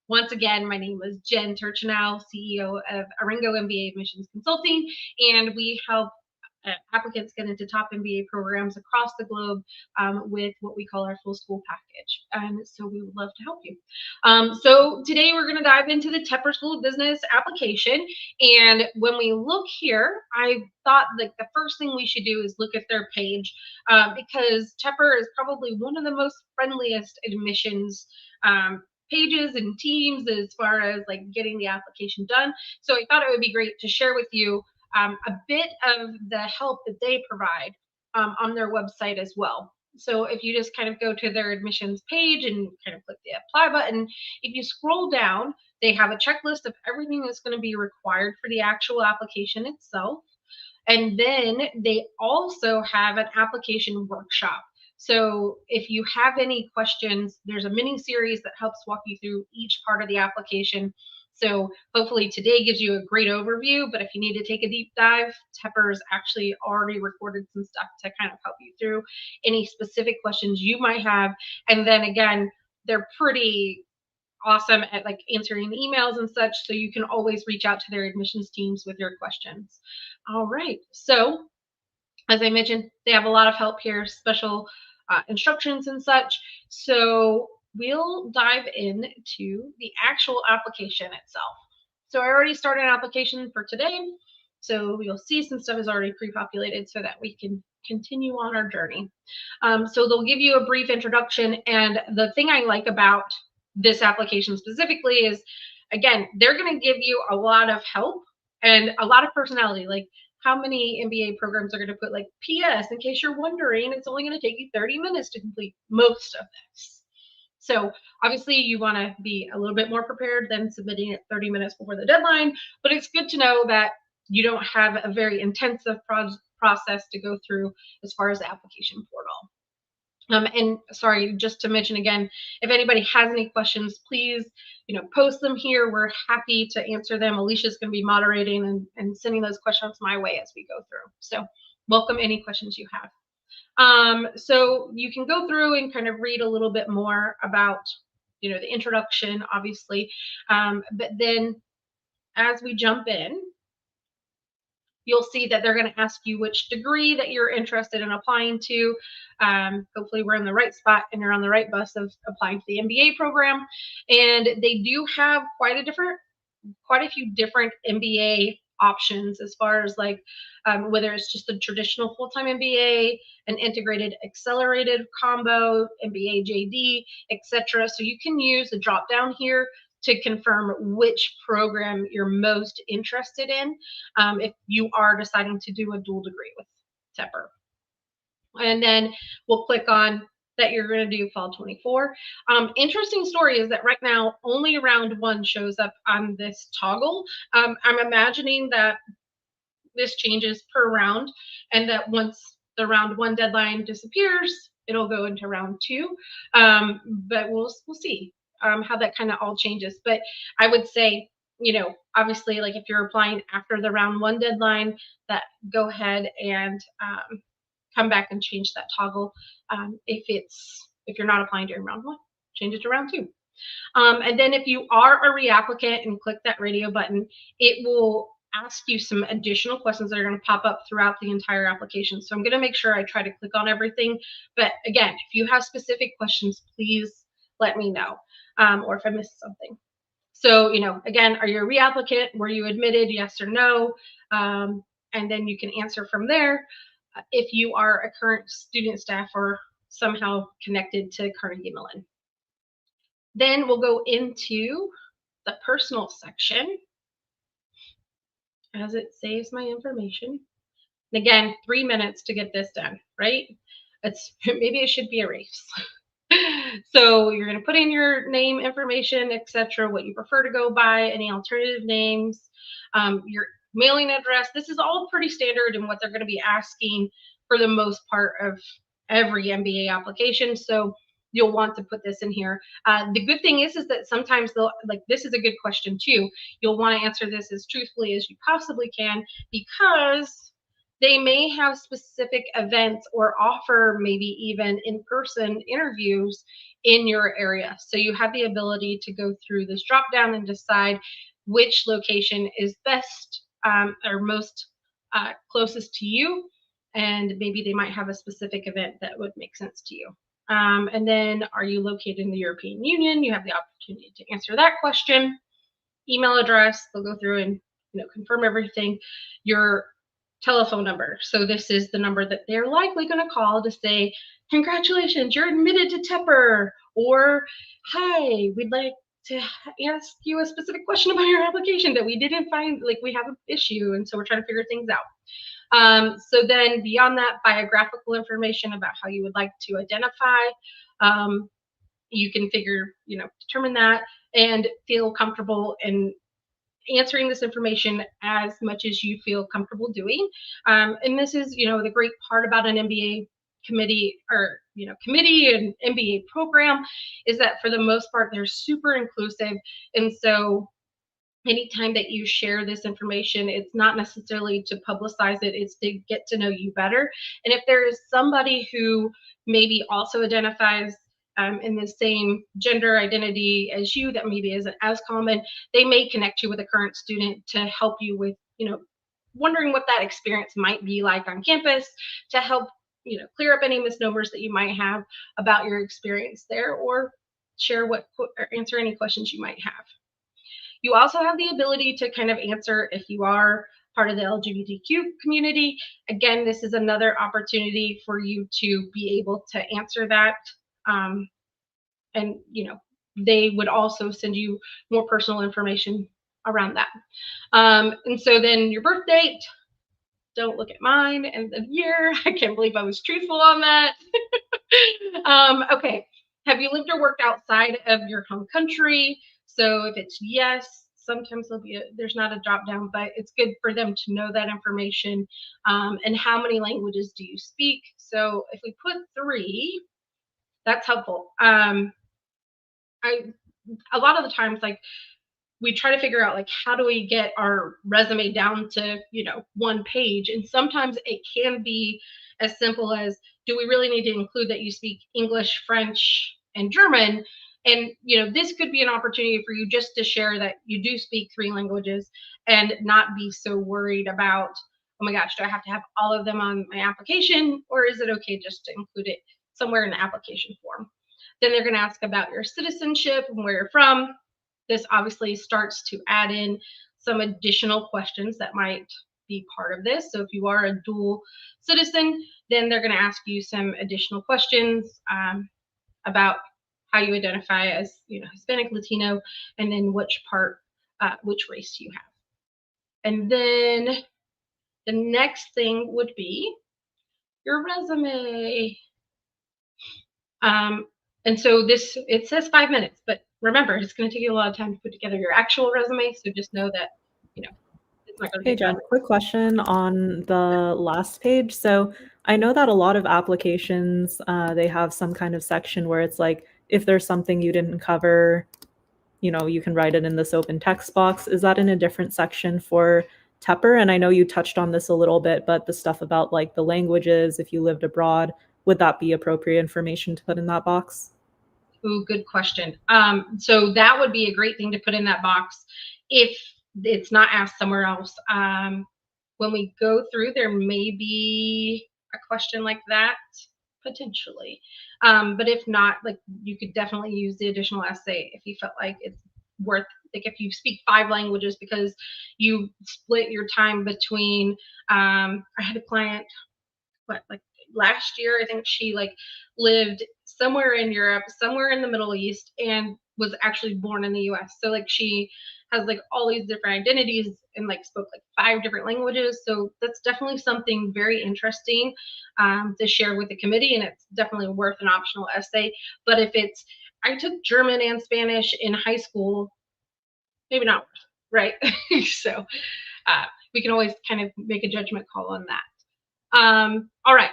Once again, my name is Jen Turtschanow, CEO of ARINGO MBA Admissions Consulting, and we help applicants get into top MBA programs across the globe with what we call our full school package. And so we would love to help you. So today we're going to dive into the Tepper School of Business application. And when we look here, I thought like the first thing we should do is look at their page because Tepper is probably one of the most friendliest admissions pages and teams as far as like getting the application done. So I thought it would be great to share with you a bit of the help that they provide on their website as well. So if you just kind of go to their admissions page and kind of click the apply button, if you scroll down, they have a checklist of everything that's going to be required for the actual application itself. And then they also have an application workshop. So if you have any questions, there's a mini series that helps walk you through each part of the application. So hopefully today gives you a great overview, but if you need to take a deep dive, Tepper's actually already recorded some stuff to kind of help you through any specific questions you might have. And then again, they're pretty awesome at like answering emails and such, so you can always reach out to their admissions teams with your questions. All right, so as I mentioned, they have a lot of help here, special instructions and such. So we'll dive into the actual application itself. So I already started an application for today. So you'll see some stuff is already pre-populated so that we can continue on our journey. So they'll give you a brief introduction. And the thing I like about this application specifically is, again, they're going to give you a lot of help and a lot of personality. Like, how many MBA programs are going to put like PS, in case you're wondering, it's only going to take you 30 minutes to complete most of this. So obviously you want to be a little bit more prepared than submitting it 30 minutes before the deadline, but it's good to know that you don't have a very intensive process to go through as far as the application portal. And sorry, just to mention again, if anybody has any questions, please, post them here. We're happy to answer them. Alicia's going to be moderating and sending those questions my way as we go through. So welcome any questions you have. So you can go through and kind of read a little bit more about, the introduction, obviously. But then as we jump in, you'll see that they're going to ask you which degree that you're interested in applying to. Hopefully we're in the right spot and you're on the right bus of applying to the MBA program. And they do have quite a few different MBA options as far as like whether it's just a traditional full-time MBA, an integrated accelerated combo, MBA JD, etc. So you can use the drop down here to confirm which program you're most interested in if you are deciding to do a dual degree with Tepper. And then we'll click on that you're going to do fall 24. Interesting story is that right now only round 1 shows up on this toggle. I'm imagining that this changes per round and that once the round 1 deadline disappears, it'll go into round 2. But we'll see how that kind of all changes. But I would say, obviously, like if you're applying after the round 1 deadline, that go ahead and come back and change that toggle. If you're not applying during round 1, change it to round 2. And then if you are a reapplicant and click that radio button, it will ask you some additional questions that are going to pop up throughout the entire application. So I'm going to make sure I try to click on everything. But again, if you have specific questions, please let me know, or if I missed something. So, again, are you a reapplicant? Were you admitted? Yes or no? And then you can answer from there. If you are a current student, staff, or somehow connected to Carnegie Mellon. Then we'll go into the personal section as it saves my information. And again, 3 minutes to get this done, right? Maybe it should be a race. So you're going to put in your name information, etc., what you prefer to go by, any alternative names, your mailing address. This is all pretty standard in what they're going to be asking for the most part of every MBA application. So you'll want to put this in here. The good thing is that sometimes they'll, like, this is a good question too. You'll want to answer this as truthfully as you possibly can, because They may have specific events or offer maybe even in-person interviews in your area. So you have the ability to go through this drop down and decide which location is best or most closest to you. And maybe they might have a specific event that would make sense to you. And then, are you located in the European Union? You have the opportunity to answer that question. Email address, they'll go through and confirm everything. Your telephone number. So this is the number that they're likely going to call to say, congratulations, you're admitted to Tepper, or hi, we'd like to ask you a specific question about your application that we didn't find, like we have an issue, and so we're trying to figure things out. So then beyond that, biographical information about how you would like to identify, you can determine that and feel comfortable in answering this information as much as you feel comfortable doing. And this is, the great part about an MBA committee or, committee and MBA program is that for the most part, they're super inclusive. And so anytime that you share this information, it's not necessarily to publicize it, it's to get to know you better. And if there is somebody who maybe also identifies in the same gender identity as you that maybe isn't as common, they may connect you with a current student to help you with, wondering what that experience might be like on campus, to help, clear up any misnomers that you might have about your experience there, or share or answer any questions you might have. You also have the ability to kind of answer if you are part of the LGBTQ community. Again, this is another opportunity for you to be able to answer that. And they would also send you more personal information around that. And so then your birth date, don't look at mine and the year. I can't believe I was truthful on that. Okay, have you lived or worked outside of your home country? So if it's yes, sometimes there's not a drop down, but it's good for them to know that information. And how many languages do you speak? So if we put 3, that's helpful. A lot of the times, we try to figure out how do we get our resume down to 1 page, and sometimes it can be as simple as, do we really need to include that you speak English, French, and German? And this could be an opportunity for you just to share that you do speak 3 languages and not be so worried about, oh my gosh, do I have to have all of them on my application, or is it okay just to include it somewhere in the application form? Then they're going to ask about your citizenship and where you're from. This obviously starts to add in some additional questions that might be part of this. So if you are a dual citizen, then they're going to ask you some additional questions about how you identify as Hispanic, Latino, and then which race you have. And then the next thing would be your resume. And so it says 5 minutes, but remember, it's going to take you a lot of time to put together your actual resume. So just know that, it's not going to Hey, Jen, quick question on the last page. So I know that a lot of applications, they have some kind of section where it's like, if there's something you didn't cover, you can write it in this open text box. Is that in a different section for Tepper? And I know you touched on this a little bit, but the stuff about the languages, if you lived abroad, would that be appropriate information to put in that box? Ooh, good question. So that would be a great thing to put in that box if it's not asked somewhere else. When we go through, there may be a question like that potentially. But if not, you could definitely use the additional essay if you felt like it's worth, if you speak 5 languages because you split your time between, I had a client, last year, I think she lived somewhere in Europe, somewhere in the Middle East, and was actually born in the US. So she has all these different identities and spoke 5 different languages. So that's definitely something very interesting to share with the committee, and it's definitely worth an optional essay. But if it's, I took German and Spanish in high school, maybe not worth, right? So we can always kind of make a judgment call on that. All right.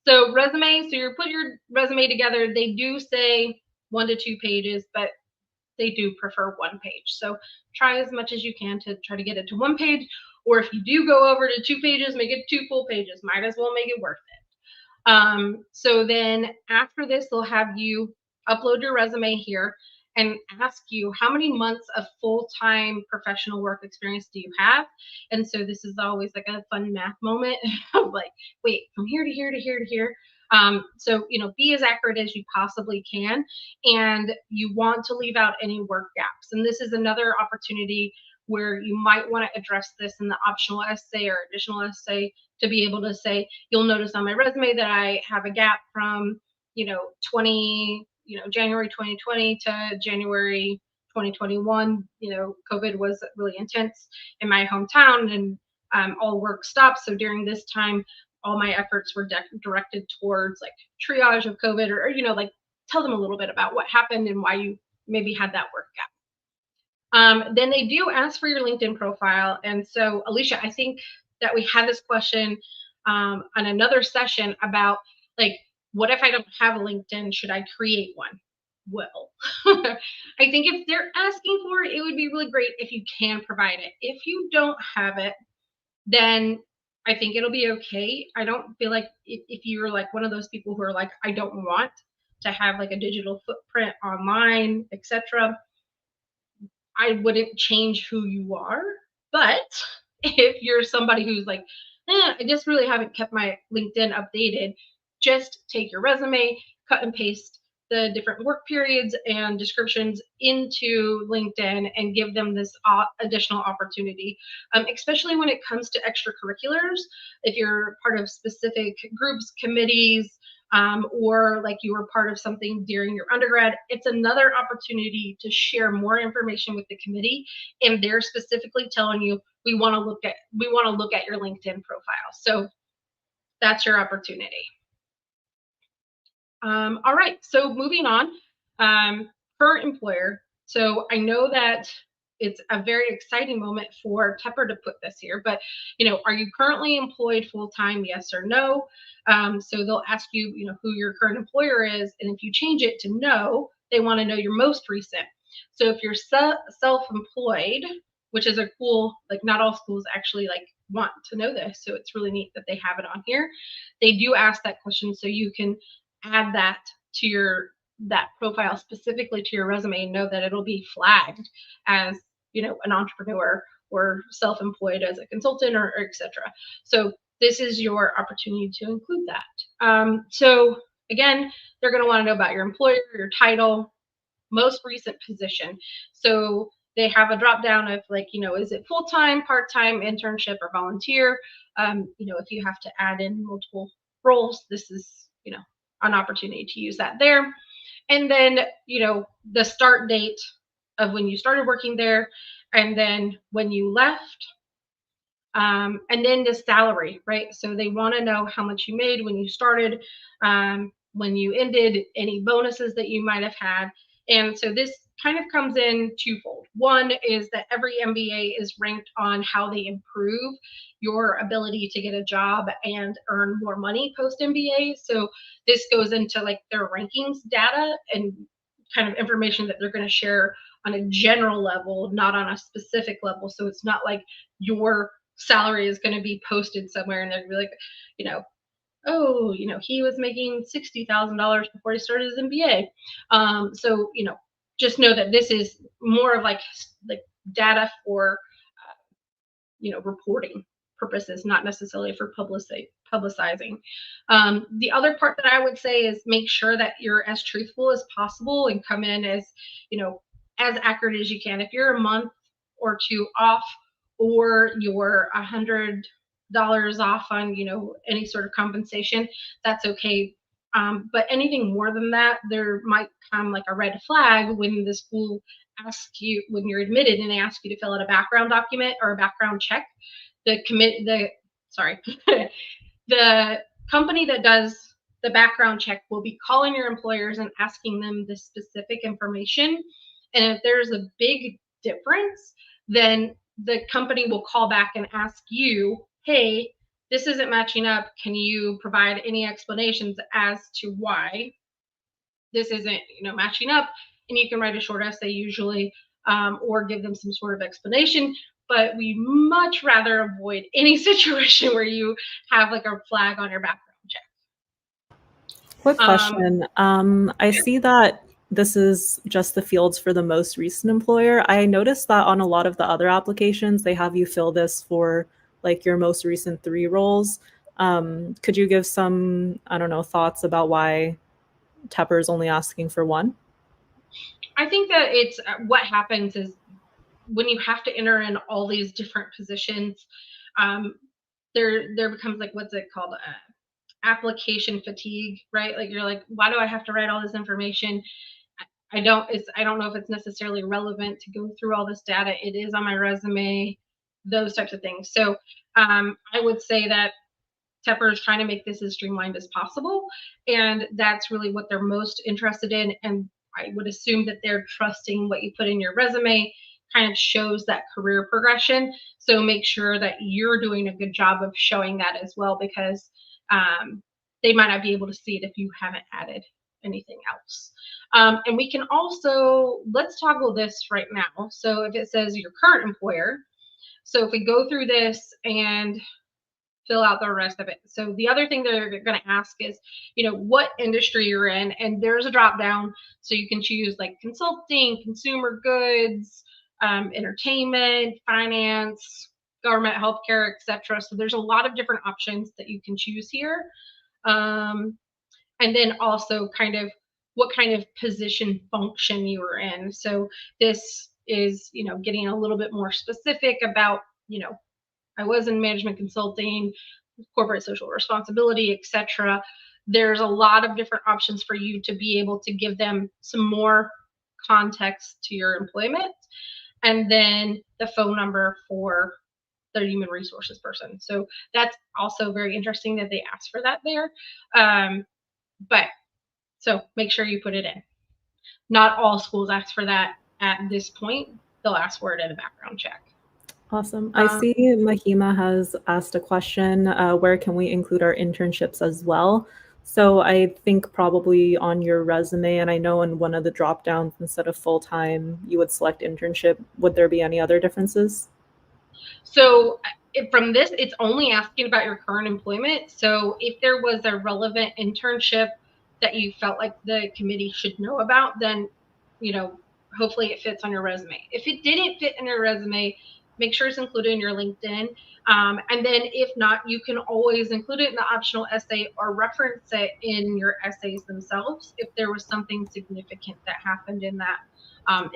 So resume, so you put your resume together. They do say 1 to 2 pages, but they do prefer 1 page. So try as much as you can to try to get it to 1 page, Or if you do go over to 2 pages, make it 2 full pages. Might as well make it worth it. So then after this, they'll have you upload your resume here and ask you how many months of full-time professional work experience do you have. And so this is always like a fun math moment of like, wait, from here to here to here to here. So, be as accurate as you possibly can, and you want to leave out any work gaps. And this is another opportunity where you might want to address this in the optional essay or additional essay, to be able to say, you'll notice on my resume that I have a gap from, January 2020 to January 2021. COVID was really intense in my hometown, and all work stopped. So during this time, all my efforts were directed towards like triage of COVID, or like tell them a little bit about what happened and why you maybe had that work gap. Then they do ask for your LinkedIn profile. And so, Alicia, I think that we had this question on another session about like, what if I don't have a LinkedIn? Should I create one? Well, I think if they're asking for it, it would be really great if you can provide it. If you don't have it, then I think it'll be okay. I don't feel like if you're like one of those people who are like, I don't want to have like a digital footprint online, etc., I wouldn't change who you are. But if you're somebody who's like, I just really haven't kept my LinkedIn updated, just take your resume, cut and paste the different work periods and descriptions into LinkedIn and give them this additional opportunity, especially when it comes to extracurriculars. If you're part of specific groups, committees, or like you were part of something during your undergrad, it's another opportunity to share more information with the committee, and they're specifically telling you, we want to look at your LinkedIn profile. So that's your opportunity. All right, so moving on, current employer. So I know that it's a very exciting moment for Tepper to put this here, but are you currently employed full-time? Yes or no? So they'll ask you, who your current employer is, and if you change it to no, they want to know your most recent. So if you're self-employed, which is a cool, like not all schools actually like want to know this, so it's really neat that they have it on here. They do ask that question so you can add that to that profile specifically to your resume and know that it'll be flagged as an entrepreneur or self-employed as a consultant or etc. So this is your opportunity to include that. So again, they're going to want to know about your employer, your title, most recent position. So they have a drop down of like, is it full-time, part-time, internship, or volunteer? If you have to add in multiple roles, this is an opportunity to use that there. And then the start date of when you started working there, and then when you left, and then the salary, right? So they want to know how much you made when you started, when you ended, any bonuses that you might have had. And so this kind of comes in twofold. One is that every MBA is ranked on how they improve your ability to get a job and earn more money post MBA. So this goes into like their rankings data and kind of information that they're going to share on a general level, not on a specific level. So it's not like your salary is going to be posted somewhere and they're like, oh, he was making $60,000 before he started his MBA. So, just know that this is more of like data for, reporting purposes, not necessarily for publicizing. The other part that I would say is make sure that you're as truthful as possible and come in as, as accurate as you can. If you're a month or two off, or you're $100 off on, any sort of compensation, that's okay. But anything more than that, there might come like a red flag when the school asks you, when you're admitted and they ask you to fill out a background document or a background check. The company that does the background check will be calling your employers and asking them the specific information. And if there's a big difference, then the company will call back and ask you, hey, this isn't matching up. Can you provide any explanations as to why this isn't, matching up? And you can write a short essay usually, or give them some sort of explanation. but we much rather avoid any situation where you have like a flag on your background check. Quick question. I see that this is just the fields for the most recent employer. I noticed that on a lot of the other applications, they have you fill this for like your most recent 3 roles. Could you give some, I don't know, thoughts about why Tepper is only asking for 1? I think that it's what happens is when you have to enter in all these different positions, there becomes like, what's it called? Application fatigue, right? Like you're like, why do I have to write all this information? I don't know if it's necessarily relevant to go through all this data. It is on my resume, those types of things. So I would say that Tepper is trying to make this as streamlined as possible, and that's really what they're most interested in. And I would assume that they're trusting what you put in your resume kind of shows that career progression. So make sure that you're doing a good job of showing that as well, because they might not be able to see it if you haven't added anything else. And we can also, let's toggle this right now. So if it says your current employer, so if we go through this and fill out the rest of it. So the other thing they're going to ask is, what industry you're in, and there's a drop down, so you can choose like consulting, consumer goods, entertainment, finance, government, healthcare, etc. So there's a lot of different options that you can choose here, and then also kind of what kind of position function you were in. So this is, getting a little bit more specific about, I was in management consulting, corporate social responsibility, etc. There's a lot of different options for you to be able to give them some more context to your employment, and then the phone number for the human resources person. So that's also very interesting that they ask for that there. But so make sure you put it in. Not all schools ask for that at this point. They'll ask for it in a background check. Awesome. I see Mahima has asked a question, where can we include our internships as well? So I think probably on your resume, and I know in one of the drop downs, instead of full-time, you would select internship. Would there be any other differences? So from this, it's only asking about your current employment. So if there was a relevant internship that you felt like the committee should know about, then, hopefully it fits on your resume. If it didn't fit in your resume, make sure it's included in your LinkedIn. And then if not, you can always include it in the optional essay or reference it in your essays themselves if there was something significant that happened in that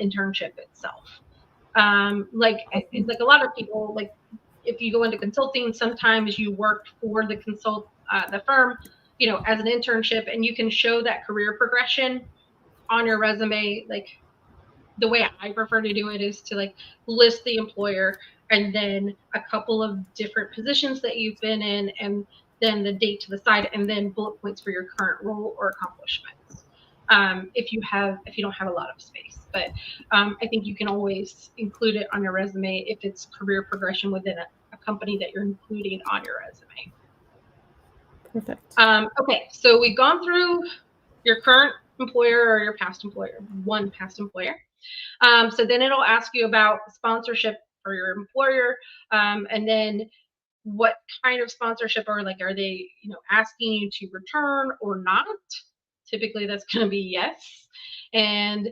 internship itself. Like a lot of people, like if you go into consulting, sometimes you work for the firm, as an internship, and you can show that career progression on your resume. Like the way I prefer to do it is to like list the employer and then a couple of different positions that you've been in, and then the date to the side, and then bullet points for your current role or accomplishments. If you don't have a lot of space, but I think you can always include it on your resume if it's career progression within a company that you're including on your resume. Perfect. Okay, so we've gone through your current employer or your past employer, one past employer. So then it'll ask you about sponsorship for your employer, and then what kind of sponsorship, or like, are they, asking you to return or not? Typically that's going to be yes. And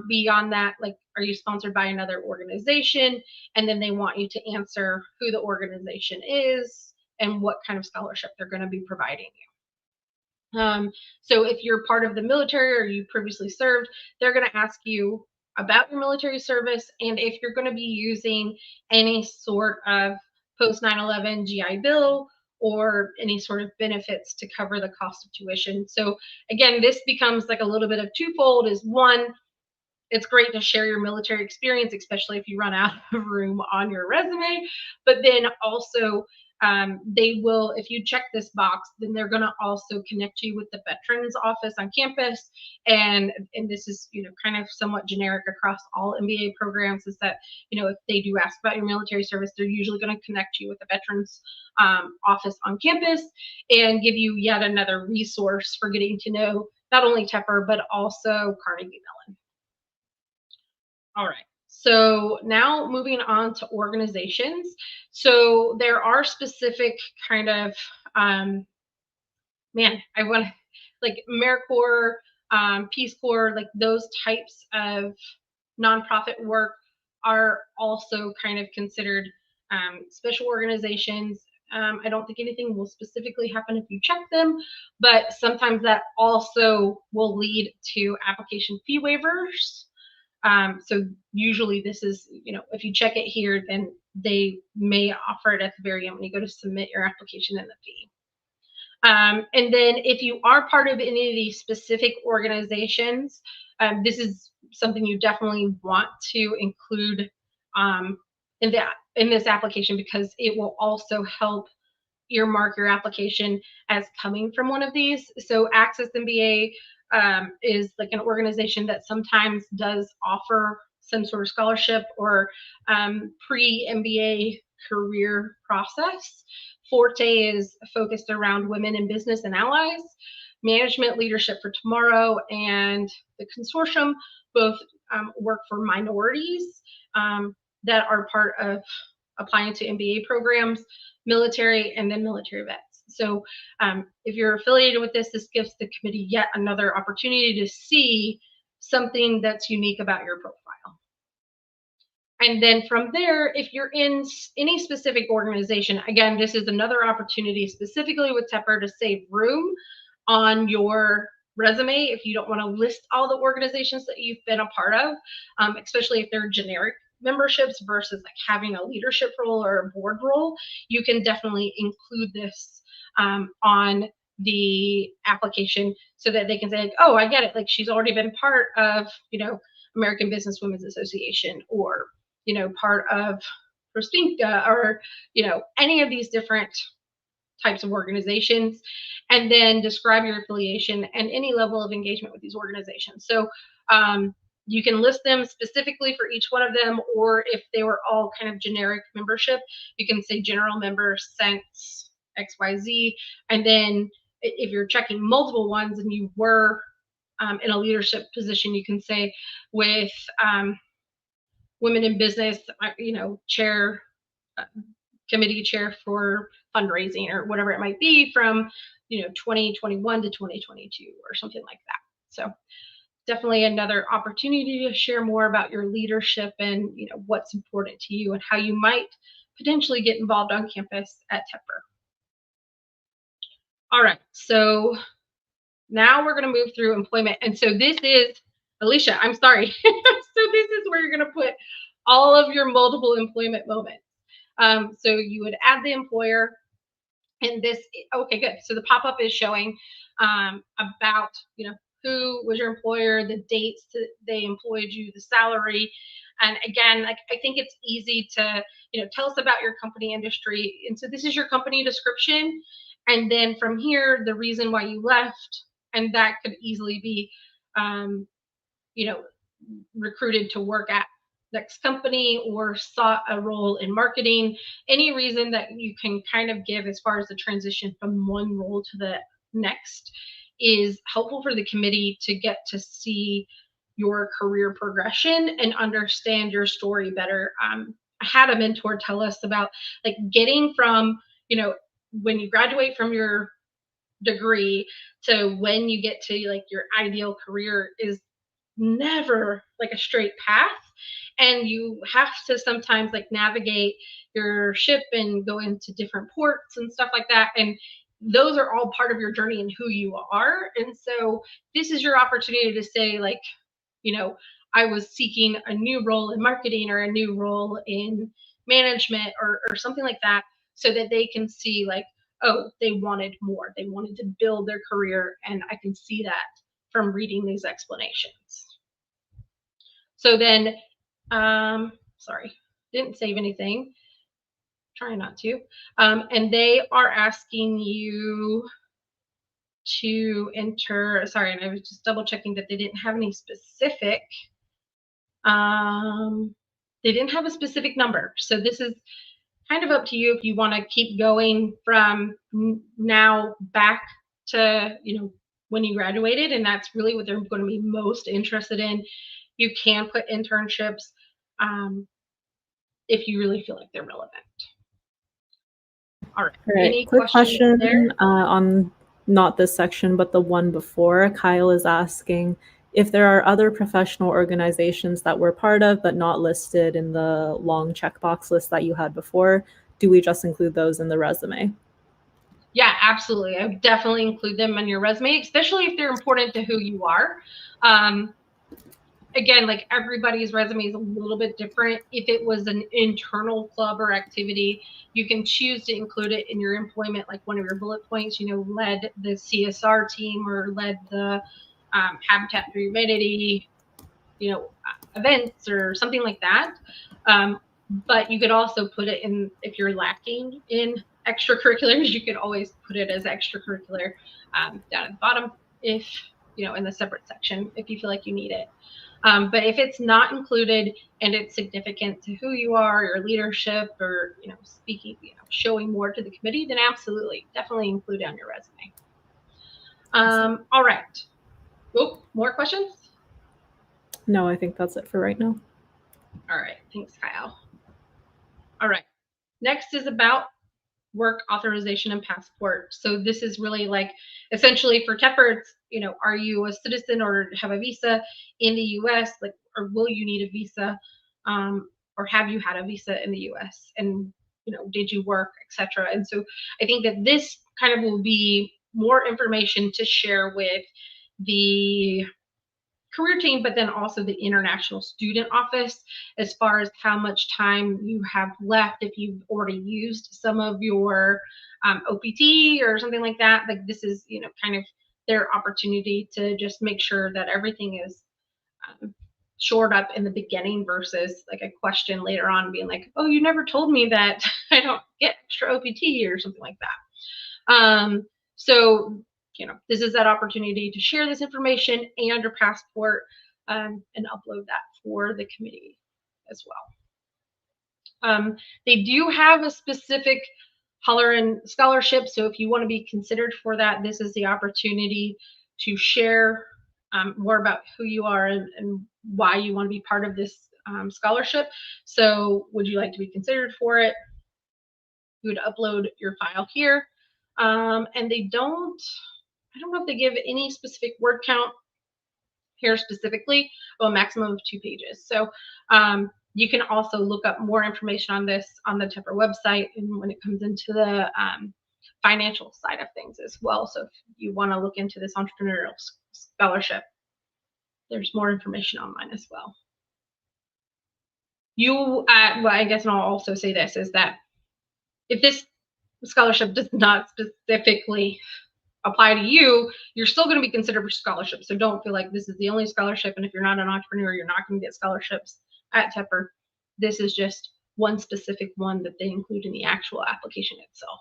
beyond that, like, are you sponsored by another organization? And then they want you to answer who the organization is and what kind of scholarship they're going to be providing you. So if you're part of the military or you previously served, they're going to ask you about your military service, and if you're going to be using any sort of post 9/11 GI Bill or any sort of benefits to cover the cost of tuition. So again, this becomes like a little bit of twofold. Is one, it's great to share your military experience, especially if you run out of room on your resume, but then also they will, if you check this box, then they're going to also connect you with the veterans office on campus. And this is, kind of somewhat generic across all MBA programs, is that, if they do ask about your military service, they're usually going to connect you with the veterans office on campus and give you yet another resource for getting to know not only Tepper, but also Carnegie Mellon. All right, So now moving on to organizations. So there are specific kind of, I want like AmeriCorps, Peace Corps, like those types of nonprofit work are also kind of considered special organizations. I don't think anything will specifically happen if you check them, but sometimes that also will lead to application fee waivers. So usually this is, if you check it here, then they may offer it at the very end when you go to submit your application and the fee. And then if you are part of any of these specific organizations, this is something you definitely want to include in this application, because it will also help earmark your application as coming from one of these. So Access MBA is like an organization that sometimes does offer some sort of scholarship or pre-MBA career process. Forte is focused around women in business and allies. Management Leadership for Tomorrow and the consortium both work for minorities that are part of applying to MBA programs, military, and then military vets. So if you're affiliated with this gives the committee yet another opportunity to see something that's unique about your profile. And then from there, if you're in any specific organization, again, this is another opportunity specifically with Tepper to save room on your resume if you don't want to list all the organizations that you've been a part of, especially if they're generic memberships versus like having a leadership role or a board role. You can definitely include this on the application so that they can say, like, oh, I get it. Like, she's already been part of, American Business Women's Association, or, part of Prospinka, or, any of these different types of organizations, and then describe your affiliation and any level of engagement with these organizations. So you can list them specifically for each one of them, or if they were all kind of generic membership, you can say general member since XYZ. And then if you're checking multiple ones and you were in a leadership position, you can say with women in business, chair, committee chair for fundraising, or whatever it might be, from 2021 to 2022 or something like that. So definitely another opportunity to share more about your leadership and what's important to you and how you might potentially get involved on campus at Tepper. All right, so now we're going to move through employment. And so this is, Alicia, I'm sorry. So this is where you're going to put all of your multiple employment moments. So you would add the employer, and this, okay, good. So the pop-up is showing about, who was your employer, the dates that they employed you, the salary. And again, like, I think it's easy to, tell us about your company industry. And so this is your company description. And then from here, the reason why you left, and that could easily be, recruited to work at next company or sought a role in marketing. Any reason that you can kind of give as far as the transition from one role to the next is helpful for the committee to get to see your career progression and understand your story better. I had a mentor tell us about like getting from, when you graduate from your degree to when you get to like your ideal career is never like a straight path, and you have to sometimes like navigate your ship and go into different ports and stuff like that, and those are all part of your journey and who you are. And so this is your opportunity to say, like, I was seeking a new role in marketing or a new role in management or something like that, so that they can see like, oh, they wanted more, they wanted to build their career, and I can see that from reading these explanations. So then, sorry, didn't save anything. Try not to. And they are asking you to enter, sorry, and I was just double checking that they didn't have any specific, they didn't have a specific number. So this is kind of up to you if you want to keep going from now back to, when you graduated, and that's really what they're going to be most interested in. You can put internships. if you really feel like they're relevant. All right. Any quick question on not this section, but the one before. Kyle is asking if there are other professional organizations that we're part of but not listed in the long checkbox list that you had before. Do we just include those in the resume? Yeah, absolutely. I would definitely include them on your resume, especially if they're important to who you are. Again, like everybody's resume is a little bit different. If it was an internal club or activity, you can choose to include it in your employment, like one of your bullet points, led the CSR team or led the Habitat for Humanity, events or something like that. But you could also put it in, if you're lacking in extracurriculars, you could always put it as extracurricular down at the bottom if, in the separate section, if you feel like you need it. But if it's not included and it's significant to who you are, your leadership, or, speaking, showing more to the committee, then absolutely, definitely include it on your resume. All right. Oh, more questions? No, I think that's it for right now. All right. Thanks, Kyle. All right. Next is about work authorization and passport. So this is really like essentially for Tepper, it's, are you a citizen or have a visa in the US, like, or will you need a visa, or have you had a visa in the US, and did you work, etc. And so I think that this kind of will be more information to share with the career team, but then also the international student office, as far as how much time you have left if you've already used some of your OPT or something like that. Like this is, kind of their opportunity to just make sure that everything is shored up in the beginning versus like a question later on being like, oh, you never told me that I don't get extra OPT or something like that. So this is that opportunity to share this information and your passport and upload that for the committee as well. They do have a specific Holleran scholarship, so if you want to be considered for that, this is the opportunity to share more about who you are and why you want to be part of this scholarship. So would you like to be considered for it? You would upload your file here. And I don't know if they give any specific word count here specifically, but a maximum of 2 pages. So you can also look up more information on this on the Tepper website, and when it comes into the financial side of things as well. So if you want to look into this entrepreneurial scholarship, there's more information online as well. Well, I guess, and I'll also say this, is that if this scholarship does not specifically apply to you, you're still going to be considered for scholarships. So don't feel like this is the only scholarship, and if you're not an entrepreneur, you're not going to get scholarships at Tepper. This is just one specific one that they include in the actual application itself.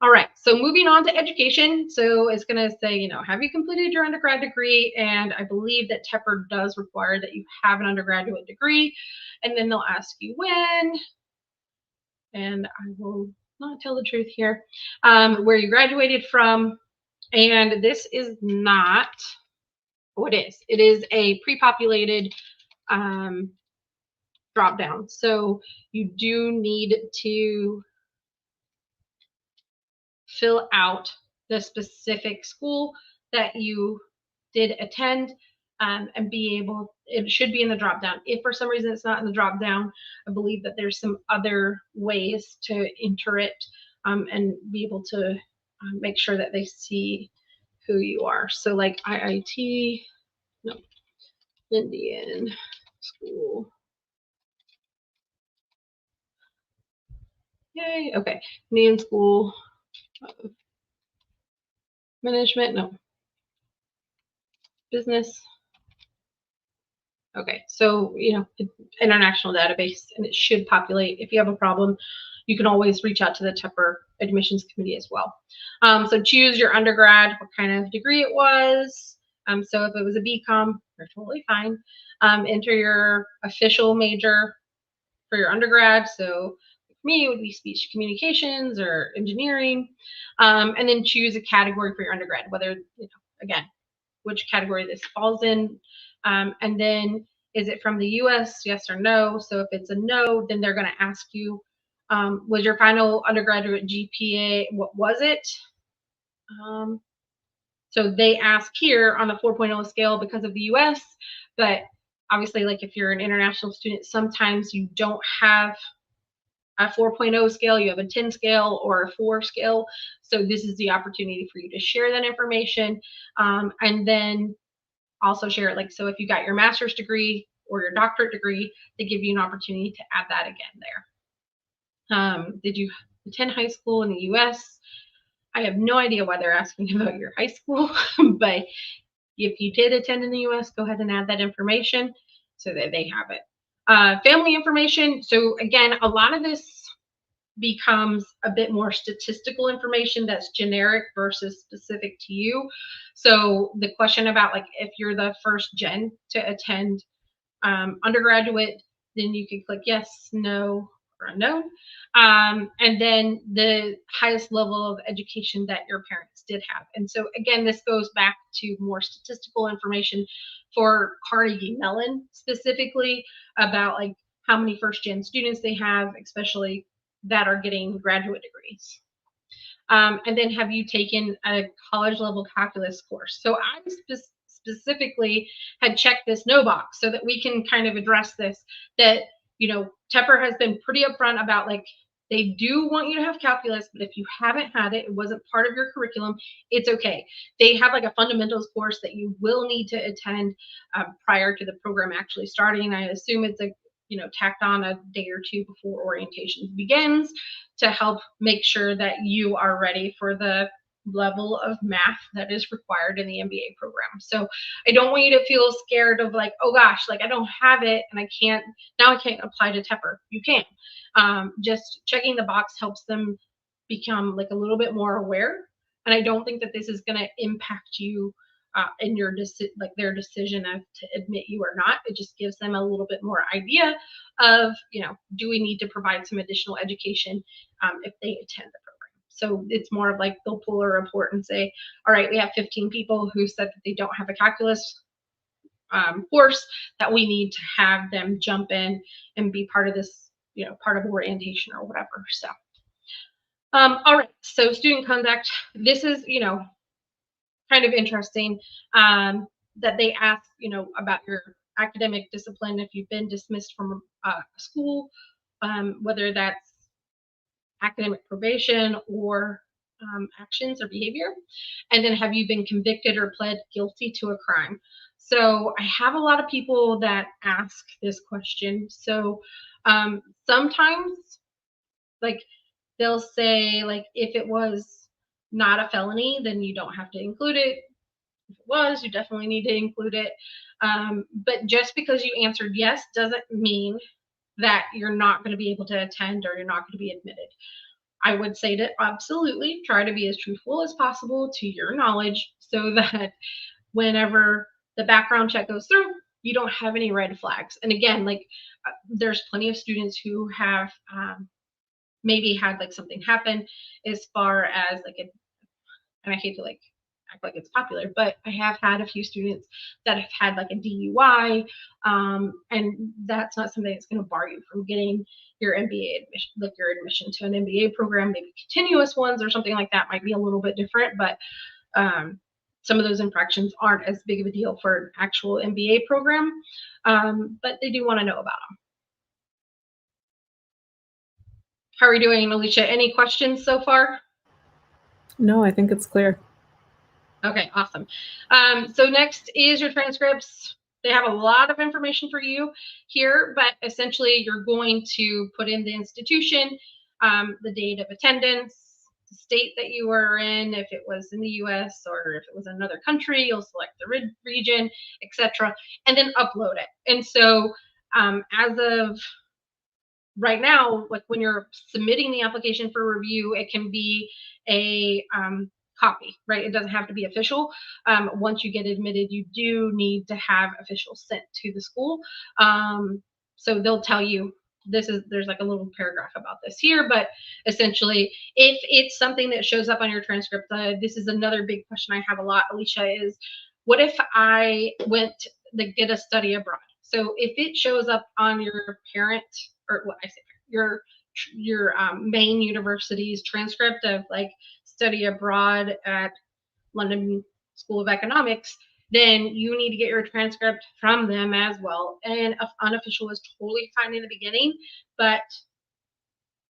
All right, so moving on to education. So it's going to say, have you completed your undergrad degree? And I believe that Tepper does require that you have an undergraduate degree, and then they'll ask you when, and I will not tell the truth here, where you graduated from. And this is not, it is a pre-populated drop down. So you do need to fill out the specific school that you did attend and be able, it should be in the drop down. If for some reason it's not in the drop down, I believe that there's some other ways to enter it and be able to make sure that they see who you are. So like IIT, no, Indian School. Yay, okay. Indian School of Management, no. Business. Okay, so, international database, and it should populate. If you have a problem, you can always reach out to the Tepper Admissions Committee as well. So choose your undergrad, what kind of degree it was. So if it was a BCom, you're totally fine. Enter your official major for your undergrad. So for me, it would be speech communications or engineering. And then choose a category for your undergrad, whether, again, which category this falls in. And then Is it from the US? Yes or no? So if it's a no, then they're going to ask you, was your final undergraduate GPA, what was it? So they ask here on the 4.0 scale because of the US, but obviously, like if you're an international student, sometimes you don't have a 4.0 scale, you have a 10 scale or a 4 scale. So this is the opportunity for you to share that information, and then also share it. Like, so if you got your master's degree or your doctorate degree, they give you an opportunity to add that again there. Did you attend high school in the US? I have no idea why they're asking about your high school, but if you did attend in the US, go ahead and add that information so that they have it. Family information. So again, a lot of this becomes a bit more statistical information that's generic versus specific to you. So the question about like if you're the first gen to attend undergraduate, then you can click yes, no, or unknown. And then the highest level of education that your parents did have. And so again, this goes back to more statistical information for Carnegie Mellon specifically about like how many first gen students they have, especially that are getting graduate degrees. And then have you taken a college level calculus course? So I specifically had checked this no box so that we can kind of address this, that, you know, Tepper has been pretty upfront about like, they do want you to have calculus, but if you haven't had it, it wasn't part of your curriculum, it's okay. They have like a fundamentals course that you will need to attend prior to the program actually starting. I assume it's a, you know, tacked on a day or two before orientation begins to help make sure that you are ready for the level of math that is required in the MBA program. So I don't want you to feel scared of like, oh gosh, like I don't have it and I can't apply to Tepper. You can. Just checking the box helps them become like a little bit more aware. And I don't think that this is going to impact you in your their decision as to admit you or not. It just gives them a little bit more idea of, you know, do we need to provide some additional education if they attend the program. So it's more of like they'll pull a report and say, all right, we have 15 people who said that they don't have a calculus course, that we need to have them jump in and be part of this, you know, part of orientation or whatever. So, all right, so student conduct. This is, you know, kind of interesting that they ask, you know, about your academic discipline if you've been dismissed from school, whether that's academic probation or actions or behavior, and then have you been convicted or pled guilty to a crime. So I have a lot of people that ask this question. So sometimes like they'll say like if it was not a felony, then you don't have to include it. If it was, you definitely need to include it. But just because you answered yes doesn't mean that you're not going to be able to attend or you're not going to be admitted. I would say to absolutely try to be as truthful as possible to your knowledge so that whenever the background check goes through, you don't have any red flags. And again, like there's plenty of students who have maybe had like something happen as far as like a, and I hate to like act like it's popular, but I have had a few students that have had like a DUI, and that's not something that's going to bar you from getting your MBA admission, like your admission to an MBA program. Maybe continuous ones or something like that might be a little bit different, but some of those infractions aren't as big of a deal for an actual MBA program, but they do want to know about them. How are we doing, Alicia? Any questions so far? No, I think it's clear. Okay, awesome. So next is your transcripts. They have a lot of information for you here, but essentially you're going to put in the institution, the date of attendance, the state that you were in, if it was in the US or if it was another country, you'll select the region, etc., and then upload it. And so as of right now, like when you're submitting the application for review, it can be a copy, right? It doesn't have to be official. Once you get admitted, you do need to have official sent to the school. So they'll tell you there's like a little paragraph about this here, but essentially if it's something that shows up on your transcript, this is another big question I have a lot, Alicia, is what if I went to get a study abroad? So if it shows up on your parent, or what I say, your main university's transcript of like study abroad at London School of Economics, then you need to get your transcript from them as well. And unofficial is totally fine in the beginning, but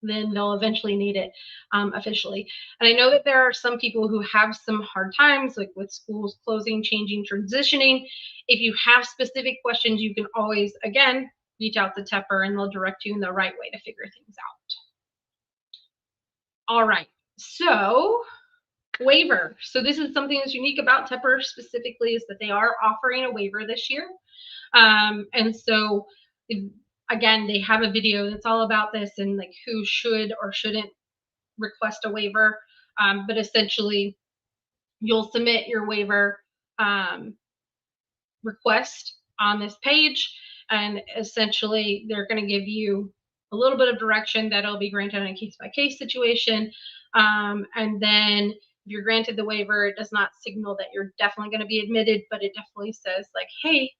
then they'll eventually need it officially. And I know that there are some people who have some hard times, like with schools closing, changing, transitioning. If you have specific questions, you can always, again, reach out to Tepper and they'll direct you in the right way to figure things out. All right, so waiver. So this is something that's unique about Tepper specifically, is that they are offering a waiver this year. And so again, they have a video that's all about this and like who should or shouldn't request a waiver. But essentially, you'll submit your waiver request on this page, and essentially they're going to give you a little bit of direction that'll be granted on a case-by-case situation. And then if you're granted the waiver, it does not signal that you're definitely going to be admitted, but it definitely says like, hey,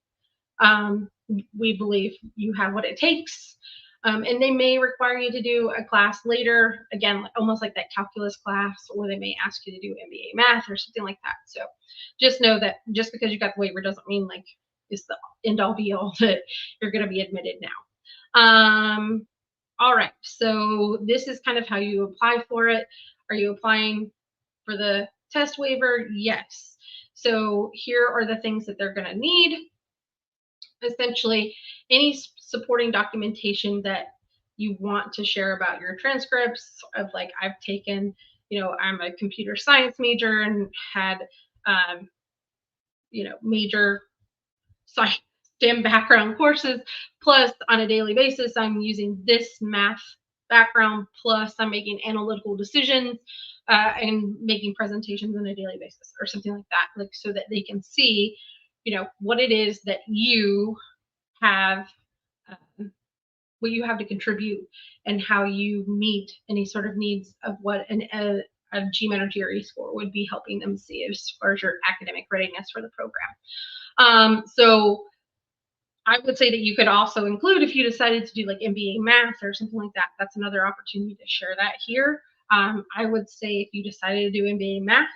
we believe you have what it takes. And they may require you to do a class later, again, almost like that calculus class, or they may ask you to do MBA math or something like that. So just know that just because you got the waiver doesn't mean like it's the end all be all that you're going to be admitted now. All right, so this is kind of how you apply for it. Are you applying for the test waiver? Yes. So here are the things that they're going to need. Essentially, any supporting documentation that you want to share about your transcripts of like, I've taken, I'm a computer science major and had, major science STEM background courses, plus on a daily basis, I'm using this math background, plus I'm making analytical decisions and making presentations on a daily basis or something like that, like so that they can see, what it is that you have, what you have to contribute and how you meet any sort of needs of what a GMAT or GRE score would be helping them see as far as your academic readiness for the program. So I would say that you could also include, if you decided to do like MBA math or something like that, that's another opportunity to share that here. I would say if you decided to do MBA math,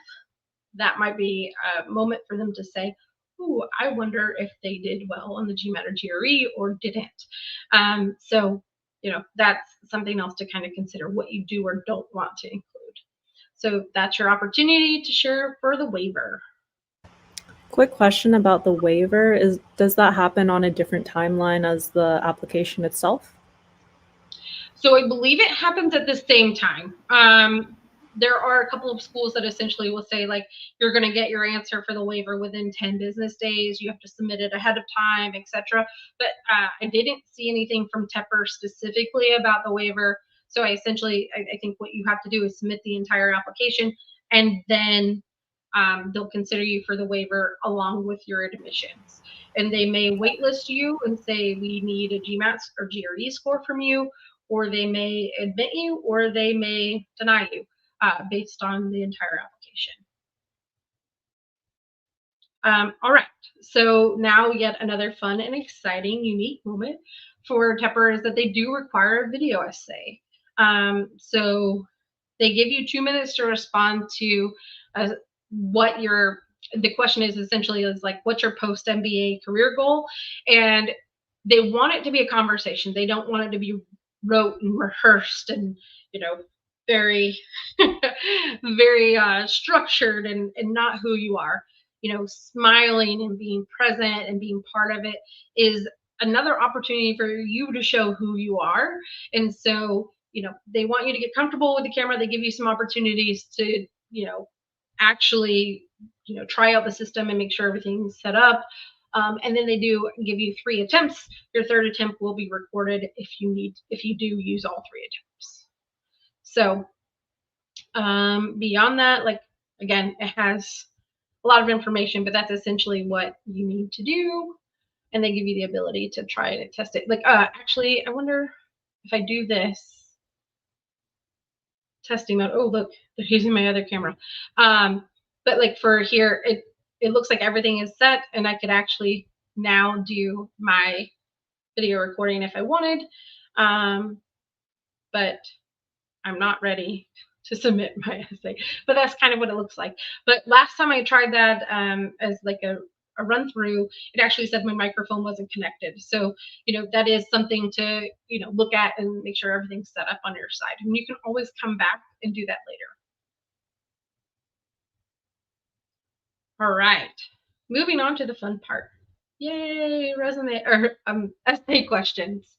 that might be a moment for them to say, ooh, I wonder if they did well on the GMAT or GRE or didn't. So, that's something else to kind of consider what you do or don't want to include. So that's your opportunity to share for the waiver. Quick question about the waiver does that happen on a different timeline as the application itself? So I believe it happens at the same time. There are a couple of schools that essentially will say like, you're going to get your answer for the waiver within 10 business days. You have to submit it ahead of time, etc. But I didn't see anything from Tepper specifically about the waiver. So I think what you have to do is submit the entire application, and then they'll consider you for the waiver along with your admissions. And they may waitlist you and say, we need a GMAT or GRE score from you, or they may admit you, or they may deny you based on the entire application. All right, so now yet another fun and exciting, unique moment for Tepper is that they do require a video essay. So they give you 2 minutes to respond to the question is essentially is like, what's your post-MBA career goal? And they want it to be a conversation. They don't want it to be rote and rehearsed and, very, very structured and not who you are. Smiling and being present and being part of it is another opportunity for you to show who you are. And so, they want you to get comfortable with the camera. They give you some opportunities to, actually, try out the system and make sure everything's set up. And then they do give you 3 attempts. Your 3rd attempt will be recorded if you do use all 3 attempts. So beyond that, like, again, it has a lot of information, but that's essentially what you need to do. And they give you the ability to try to test it. Like, actually, I wonder if I do this testing mode. Oh, look, they're using my other camera. But like for here, it looks like everything is set, and I could actually now do my video recording if I wanted, but I'm not ready to submit my essay. But that's kind of what it looks like. But last time I tried that as like a run through, it actually said my microphone wasn't connected. So, that is something to, look at and make sure everything's set up on your side. And you can always come back and do that later. All right, moving on to the fun part. Yay, resume or essay questions.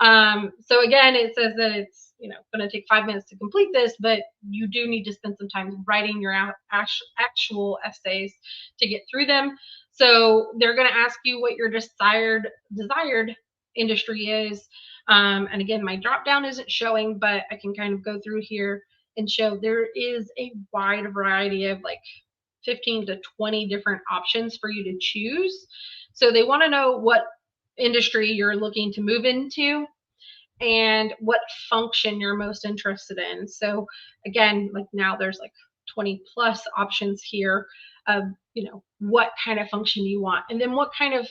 So again, it says that it's going to take 5 minutes to complete this, but you do need to spend some time writing your actual essays to get through them. So they're going to ask you what your desired industry is. And again, my drop down isn't showing, but I can kind of go through here and show there is a wide variety of like 15 to 20 different options for you to choose. So they want to know what industry you're looking to move into and what function you're most interested in. So again, like now there's like 20 plus options here of, what kind of function you want, and then what kind of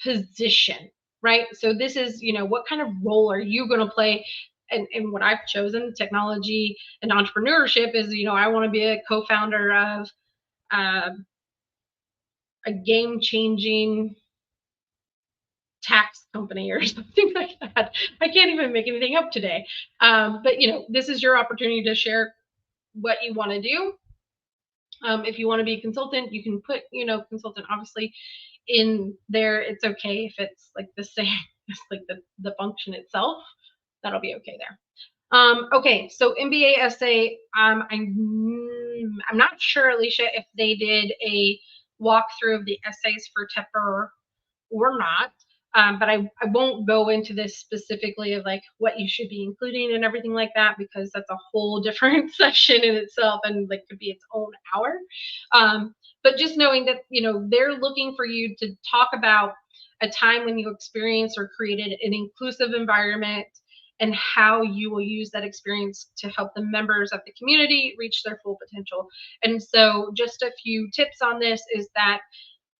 position, right? So this is, what kind of role are you going to play? And what I've chosen, technology and entrepreneurship, is, I want to be a co-founder of a game-changing tax company or something like that. I can't even make anything up today. But this is your opportunity to share what you want to do. If you want to be a consultant, you can put, consultant obviously in there. It's okay if it's like the same as like the function itself. That'll be okay there. Okay, so MBA essay. I'm not sure, Alicia, if they did a walkthrough of the essays for Tepper or not. But I won't go into this specifically of like what you should be including and everything like that, because that's a whole different session in itself and like could be its own hour. But just knowing that, they're looking for you to talk about a time when you experienced or created an inclusive environment and how you will use that experience to help the members of the community reach their full potential. And so just a few tips on this is that,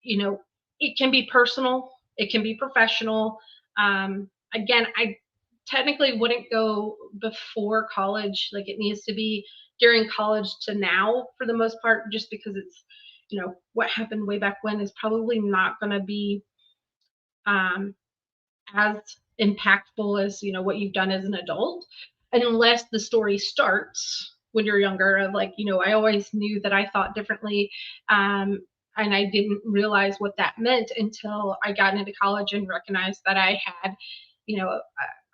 it can be personal, it can be professional. Again, I technically wouldn't go before college. Like it needs to be during college to now for the most part, just because it's, what happened way back when is probably not going to be as impactful as what you've done as an adult, unless the story starts when you're younger of like, I always knew that I thought differently, and I didn't realize what that meant until I got into college and recognized that I had,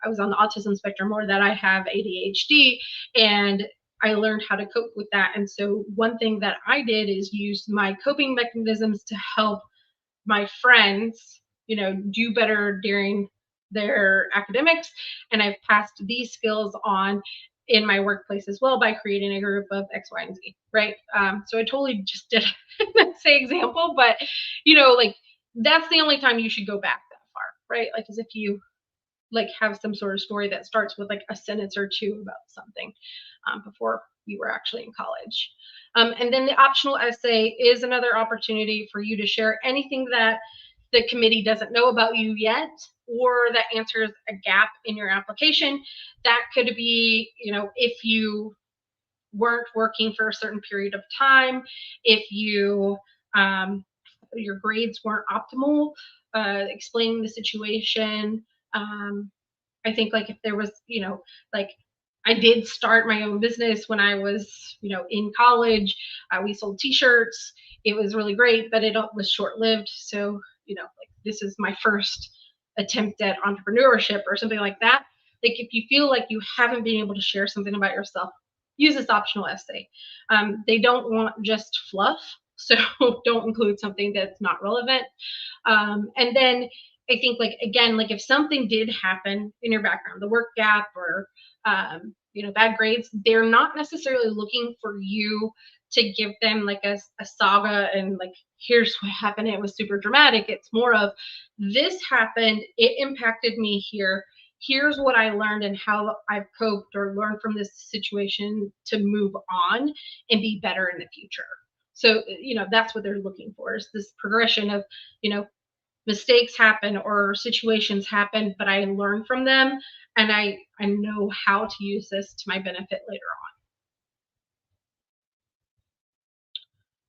I was on the autism spectrum, or that I have ADHD, and I learned how to cope with that. And so one thing that I did is use my coping mechanisms to help my friends do better during their academics. And I've passed these skills on in my workplace as well by creating a group of X, Y, and Z, right? So I totally just did that same example, but like that's the only time you should go back that far, right? Like as if you like have some sort of story that starts with like a sentence or two about something before you were actually in college. And then the optional essay is another opportunity for you to share anything that the committee doesn't know about you yet, or that answers a gap in your application. That could be, if you weren't working for a certain period of time, if you your grades weren't optimal, explaining the situation. I think like if there was, like I did start my own business when I was, in college. We sold t-shirts. It was really great, but it was short-lived. So, like this is my first attempt at entrepreneurship or something like that. Like if you feel like you haven't been able to share something about yourself, use this optional essay. They don't want just fluff, so don't include something that's not relevant. And then I think like, again, like if something did happen in your background, the work gap or, bad grades, they're not necessarily looking for you to give them like a saga and like, here's what happened. It was super dramatic. It's more of this happened. It impacted me here. Here's what I learned and how I've coped or learned from this situation to move on and be better in the future. So, that's what they're looking for, is this progression of, mistakes happen or situations happen, but I learn from them, and I know how to use this to my benefit later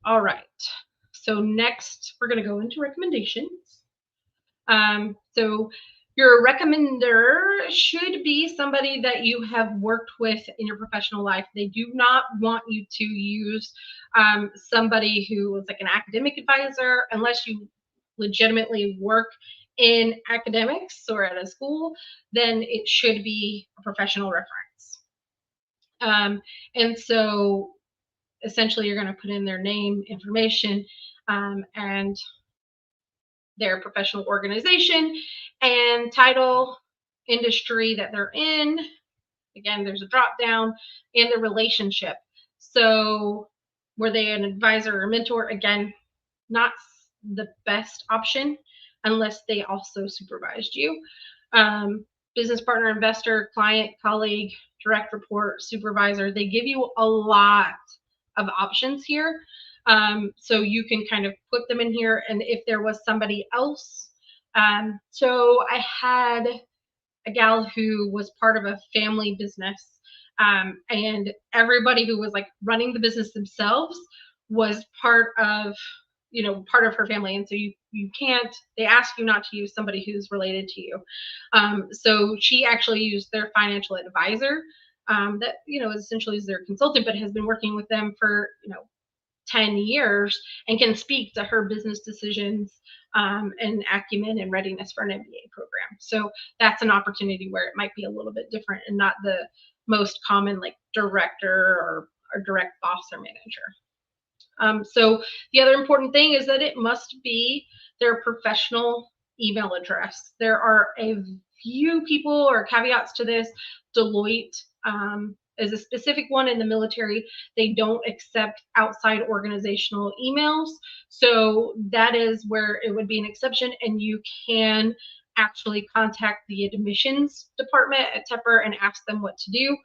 on. All right. So next, we're going to go into recommendations. So your recommender should be somebody that you have worked with in your professional life. They do not want you to use somebody who is like an academic advisor unless you legitimately work in academics or at a school. Then it should be a professional reference. And so essentially you're going to put in their name, information, and their professional organization and title, industry that they're in. Again, there's a drop down, and the relationship. So were they an advisor or mentor? Again, not the best option unless they also supervised you. Business partner, investor, client, colleague, direct report, supervisor. They give you a lot of options here. So you can kind of put them in here. And if there was somebody else, so I had a gal who was part of a family business, and everybody who was like running the business themselves was part of her family. And so you can't, they ask you not to use somebody who's related to you. So she actually used their financial advisor, that essentially is their consultant, but has been working with them for 10 years and can speak to her business decisions, and acumen and readiness for an MBA program. So that's an opportunity where it might be a little bit different and not the most common like director or direct boss or manager. So the other important thing is that it must be their professional email address. There are a few people or caveats to this. Deloitte is a specific one in the military. They don't accept outside organizational emails. So that is where it would be an exception, and you can actually contact the admissions department at Tepper and ask them what to do.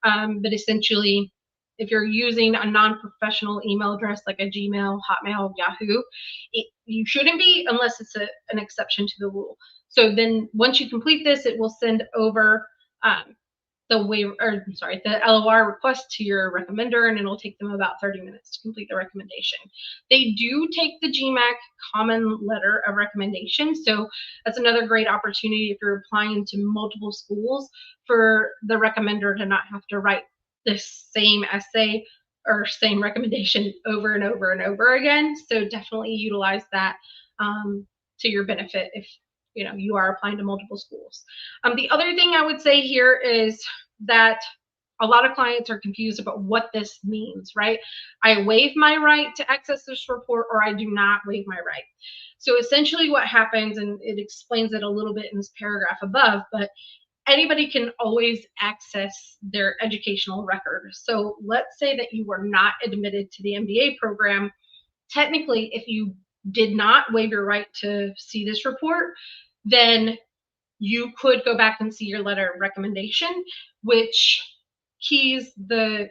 But essentially, if you're using a non-professional email address like a Gmail, Hotmail, Yahoo, you shouldn't be unless it's an exception to the rule. So then once you complete this, it will send over the waiver, or sorry, the LOR request to your recommender, and it'll take them about 30 minutes to complete the recommendation. They do take the GMAT common letter of recommendation. So that's another great opportunity if you're applying to multiple schools for the recommender to not have to write this same essay or same recommendation over and over and over again. So definitely utilize that to your benefit if you are applying to multiple schools. The other thing I would say here is that a lot of clients are confused about what this means, right? I waive my right to access this report, or I do not waive my right. So essentially what happens, and it explains it a little bit in this paragraph above, but anybody can always access their educational record. So let's say that you were not admitted to the MBA program. Technically, if you did not waive your right to see this report, then you could go back and see your letter of recommendation, which keys the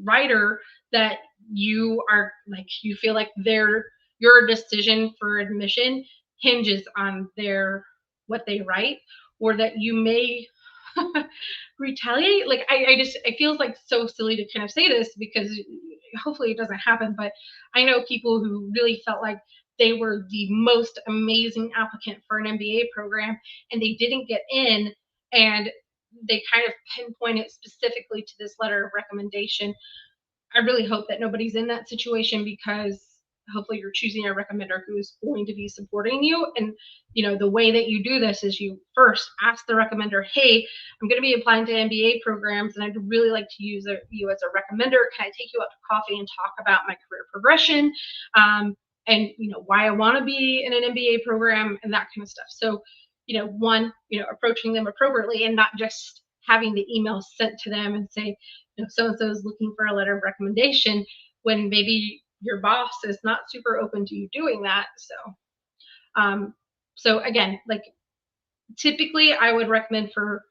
writer that you are like, you feel like your decision for admission hinges on what they write, or that you may retaliate. Like it feels like so silly to kind of say this because hopefully it doesn't happen, but I know people who really felt like they were the most amazing applicant for an MBA program and they didn't get in, and they kind of pinpoint it specifically to this letter of recommendation. I really hope that nobody's in that situation, because hopefully you're choosing a recommender who is going to be supporting you. And the way that you do this is you first ask the recommender, hey, I'm going to be applying to MBA programs and I'd really like to use you as a recommender. Can I take you out to coffee and talk about my career progression, and why I want to be in an MBA program and that kind of stuff. So approaching them appropriately and not just having the email sent to them and say, so-and-so is looking for a letter of recommendation, when maybe your boss is not super open to you doing that. So again, like typically I would recommend for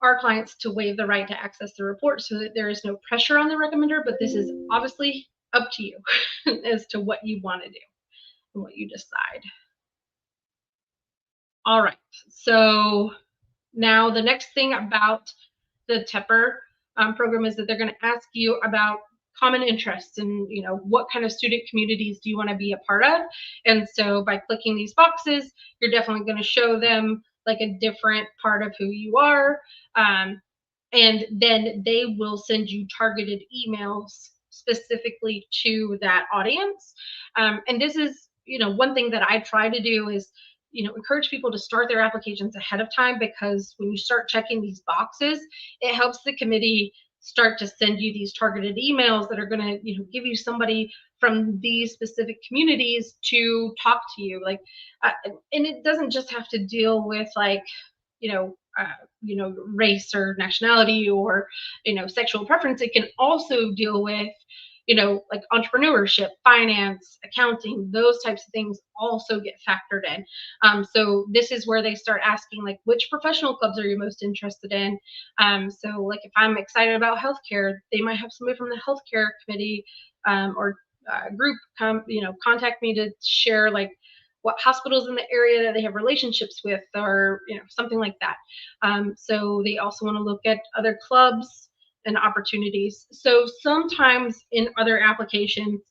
our clients to waive the right to access the report so that there is no pressure on the recommender, but this is obviously up to you as to what you want to do and what you decide. All right, so now the next thing about the Tepper program is that they're going to ask you about common interests and, you know, what kind of student communities do you want to be a part of? And so by clicking these boxes, you're definitely going to show them like a different part of who you are. And then they will send you targeted emails specifically to that audience. And this is, you know, one thing that I try to do is, you know, encourage people to start their applications ahead of time, because when you start checking these boxes, it helps the committee start to send you these targeted emails that are going to, you know, give you somebody from these specific communities to talk to you. Like, and it doesn't just have to deal with like, you know, race or nationality or, you know, sexual preference. It can also deal with, you know, like entrepreneurship, finance, accounting, those types of things also get factored in. So this is where they start asking, like, which professional clubs are you most interested in? So like if I'm excited about healthcare, they might have somebody from the healthcare committee or group contact me to share like what hospitals in the area that they have relationships with, or, you know, something like that. So they also want to look at other clubs and opportunities. So sometimes in other applications,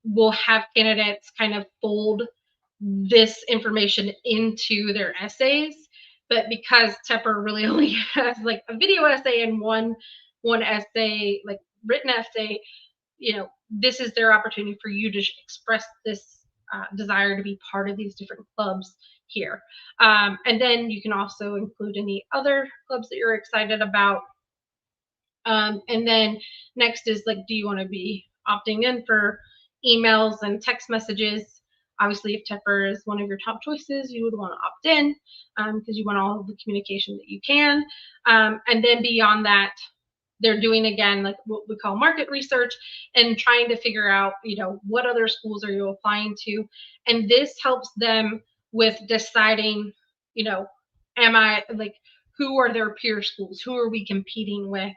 we'll have candidates kind of fold this information into their essays, but because Tepper really only has like a video essay and one essay, like written essay, you know, this is their opportunity for you to express this desire to be part of these different clubs here. And then you can also include any other clubs that you're excited about. And then next is like, do you want to be opting in for emails and text messages? Obviously, if Tepper is one of your top choices, you would want to opt in because you want all of the communication that you can. And then beyond that, they're doing again like what we call market research and trying to figure out, you know, what other schools are you applying to, and this helps them with deciding, you know, am I like, who are their peer schools, who are we competing with?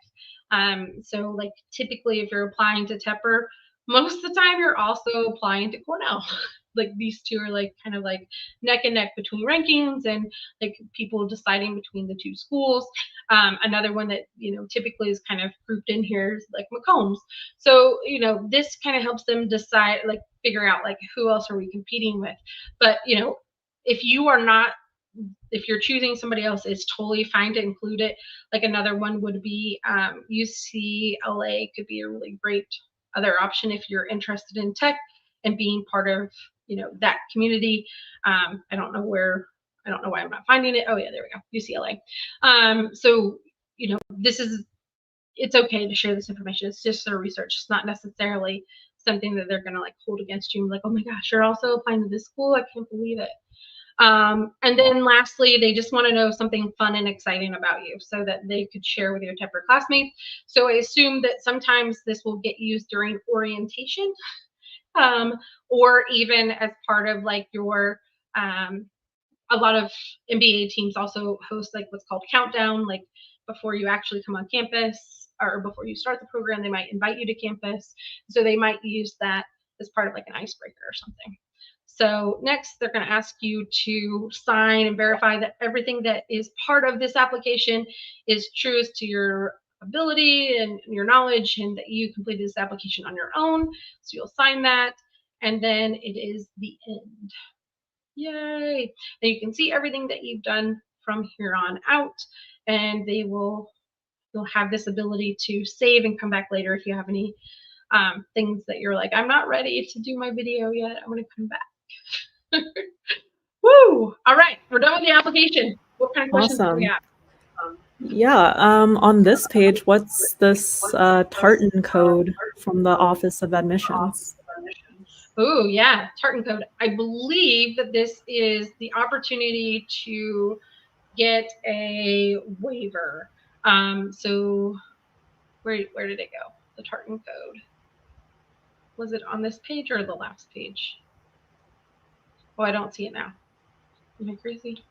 So like typically if you're applying to Tepper, most of the time you're also applying to Cornell. Like these two are like kind of like neck and neck between rankings and like people deciding between the two schools. Another one that, you know, typically is kind of grouped in here is like Macombs. So, you know, this kind of helps them decide, like figure out like who else are we competing with. But, you know, if you are not, if you're choosing somebody else, it's totally fine to include it. Like another one would be UCLA could be a really great other option if you're interested in tech and being part of, you know, that community. I don't know why I'm not finding it. Oh yeah, there we go, UCLA. So, you know, it's okay to share this information. It's just their research. It's not necessarily something that they're going to like hold against you. Like, oh my gosh, you're also applying to this school. I can't believe it. And then lastly, they just want to know something fun and exciting about you so that they could share with your Tepper classmates. So I assume that sometimes this will get used during orientation, or even as part of like your, a lot of MBA teams also host like what's called countdown, like before you actually come on campus or before you start the program, they might invite you to campus. So they might use that as part of like an icebreaker or something. So next, they're going to ask you to sign and verify that everything that is part of this application is true as to your ability and your knowledge, and that you completed this application on your own. So you'll sign that, and then it is the end. Yay! And you can see everything that you've done from here on out, and you'll have this ability to save and come back later if you have any things that you're like, I'm not ready to do my video yet. I'm going to come back. Woo! All right, we're done with the application. What kind of questions do we have? Yeah, on this page, what's this Tartan code from the Office of Admissions? Oh, yeah, Tartan code. I believe that this is the opportunity to get a waiver. So where did it go? The Tartan code. Was it on this page or the last page? Oh, I don't see it now. Am I crazy?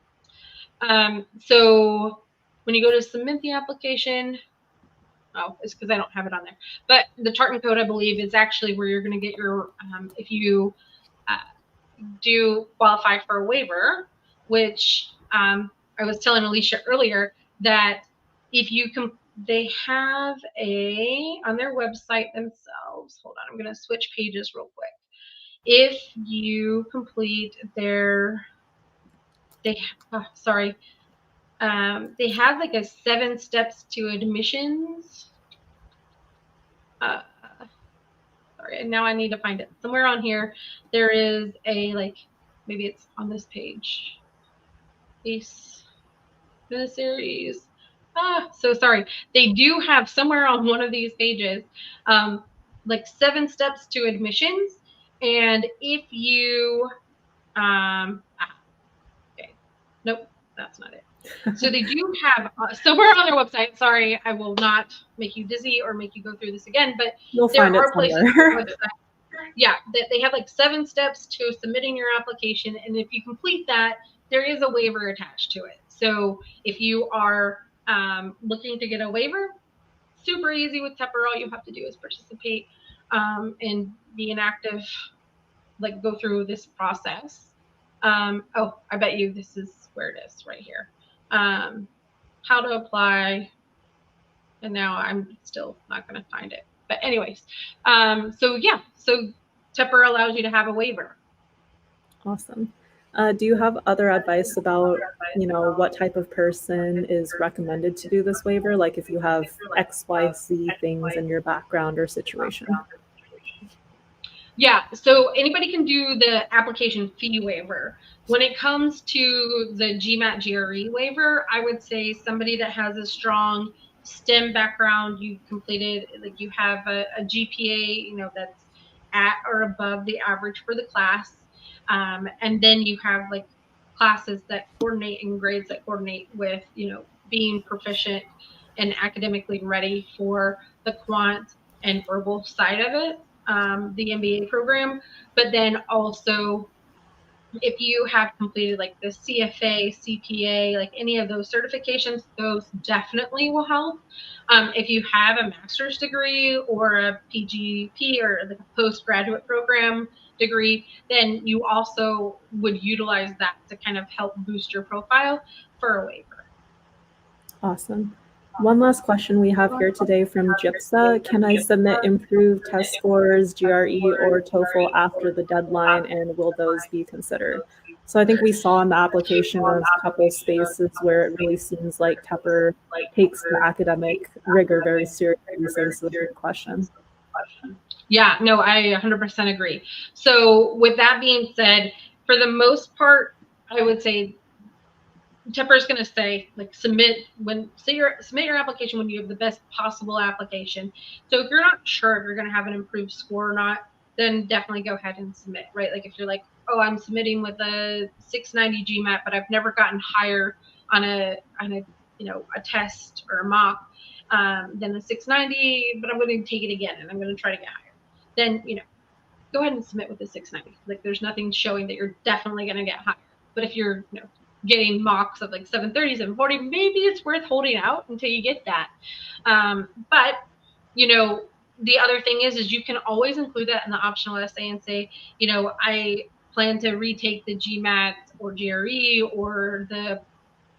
So when you go to submit the application, oh, it's because I don't have it on there. But the Tartan code, I believe, is actually where you're going to get your, if you do qualify for a waiver, which I was telling Alicia earlier that if you they have on their website themselves, hold on, I'm going to switch pages real quick. If you complete they have like a 7 steps to admissions. Sorry, and now I need to find it. Somewhere on here, there is maybe it's on this page. Ace series. So sorry. They do have somewhere on one of these pages, like 7 steps to admissions. And if you, okay, nope, that's not it. So they do have somewhere on their website. Sorry, I will not make you dizzy or make you go through this again, but you'll there find are it places. Yeah, they have like 7 steps to submitting your application, and if you complete that, there is a waiver attached to it. So if you are looking to get a waiver, super easy with Tepper. All you have to do is participate and be an active, like go through this process. Oh, I bet you this is where it is right here. How to apply, and now I'm still not going to find it. But anyways, so yeah, so Tepper allows you to have a waiver. Awesome. Do you have other advice about, what type of person is recommended to do this waiver? Like if you have X, Y, Z things in your background or situation? Yeah, so anybody can do the application fee waiver. When it comes to the GMAT GRE waiver, I would say somebody that has a strong STEM background, you've completed, like you have a GPA, that's at or above the average for the class. And then you have like classes that coordinate and grades that coordinate with, being proficient and academically ready for the quant and verbal side of it. The MBA program, but then also if you have completed like the CFA, CPA, like any of those certifications, those definitely will help. If you have a master's degree or a PGP or like a postgraduate program degree, then you also would utilize that to kind of help boost your profile for a waiver. Awesome. One last question we have here today from Gypsa. Can I submit improved test scores, GRE or TOEFL after the deadline, and will those be considered? So I think we saw in the application a couple spaces where it really seems like Tepper takes the academic rigor very seriously. So this is a good question. Yeah, no, I 100% agree. So with that being said, for the most part, I would say Tepper is going to say, like, submit your application when you have the best possible application. So if you're not sure if you're going to have an improved score or not, then definitely go ahead and submit, right? Like if you're like, oh, I'm submitting with a 690 GMAT, but I've never gotten higher on a test or a mock than the 690, but I'm going to take it again and I'm going to try to get higher. Then, go ahead and submit with the 690. Like there's nothing showing that you're definitely going to get higher. But if you're, getting mocks of like 730, 740, maybe it's worth holding out until you get that. But, the other thing is you can always include that in the optional essay and say, I plan to retake the GMAT or GRE or the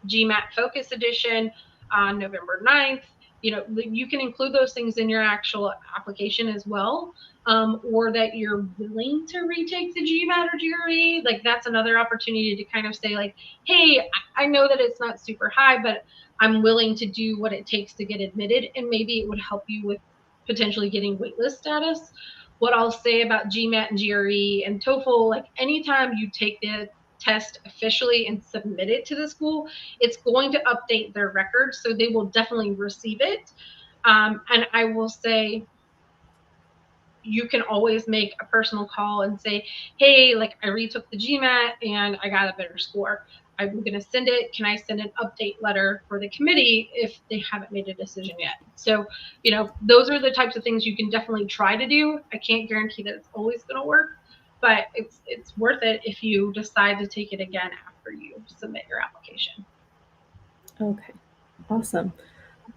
GMAT Focus Edition on November 9th. You can include those things in your actual application as well, or that you're willing to retake the GMAT or GRE. Like that's another opportunity to kind of say like, hey, I know that it's not super high, but I'm willing to do what it takes to get admitted, and maybe it would help you with potentially getting waitlist status. What I'll say about GMAT and GRE and TOEFL, like anytime you take the test officially and submit it to the school, it's going to update their records, so they will definitely receive it. And I will say you can always make a personal call and say, hey, like I retook the GMAT and I got a better score. I'm going to send it. Can I send an update letter for the committee if they haven't made a decision yet? So, those are the types of things you can definitely try to do. I can't guarantee that it's always going to work, but it's worth it if you decide to take it again after you submit your application. Okay, awesome.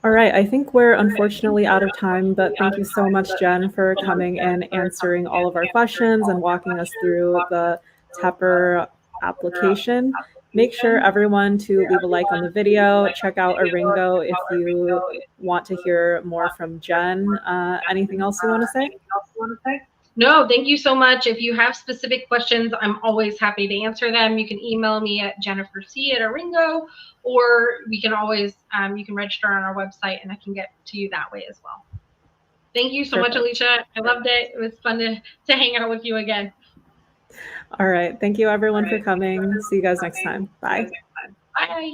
All right, I think we're unfortunately out of time, but thank you so much, Jen, for coming and answering all of our questions and walking us through the Tepper application. make sure everyone to leave a like on the video. Check out ARINGO if you want to hear more from Jen. Anything else you want to say? No, thank you so much. If you have specific questions, I'm always happy to answer them. You can email me at jenniferc@aringo, or we can always, you can register on our website and I can get to you that way as well. Thank you so much, Alicia. I loved it. It was fun to hang out with you again. All right. Thank you everyone for coming. See you guys next time. Bye. Bye.